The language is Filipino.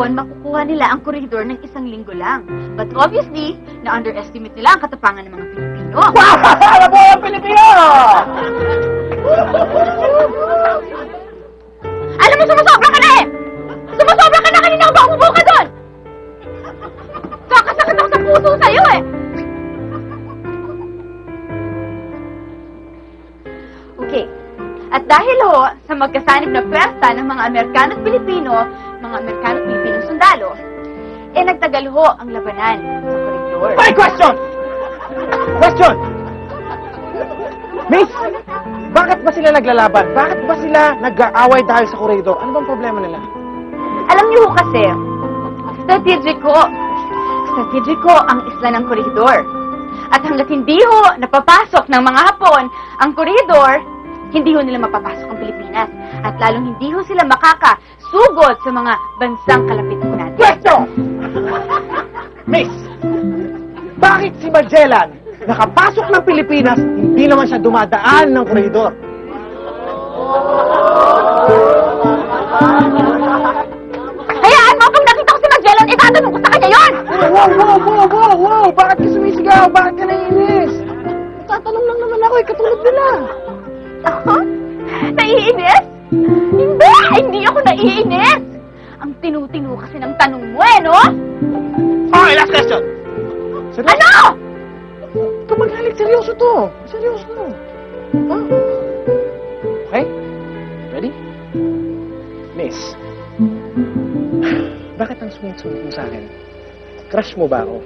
hapon, makukuha nila ang koridor ng 1 linggo lang. But obviously, na-underestimate nila ang katapangan ng mga Pilipino. Ano po ang Pilipino? Alam mo, sumusobra ka na eh! Sumusobra ka na, kanina ako ba umubo ka doon? Kakasakit ako sa puso sa'yo eh! Okay. At dahil ho, sa magkasanib na pwersa ng mga Amerikano at Pilipino, mga Amerikano at Pilipinong sundalo, eh nagtagal ho ang labanan sa koridor. My question! Question! Miss, bakit ba sila naglalaban? Bakit ba sila nag-aaway dahil sa koridor? Ano bang problema nila? Alam niyo ho kasi, strategic ho ang isla ng koridor. At hanggat hindi ho napapasok ng mga Hapon ang koridor, hindi ho nila mapapasok ang Pilipinas. At lalong hindi ho sila makakasugod sa mga bansang kalapit ho natin. Question! Miss, bakit si Magellan nakapasok ng Pilipinas, hindi naman siya dumadaan ng koridor? Hayaan mo, pag nakita ko si Magellan, itatanong ko sa kanya yun! Wow! Bakit ka sumisigaw? Bakit ka naiinis? Tatanong lang naman ako, katulad nila. Ako? Naiinis? Hindi! Hindi ako naiinis! Ang tinutinu kasi ng tanong mo eh, no? Okay, last question. Ano? Ito magalit, seryoso to. Seryoso to. Huh? Okay? Ready? Miss, bakit ang sungit-sungit mo sa akin? Crush mo ba ako?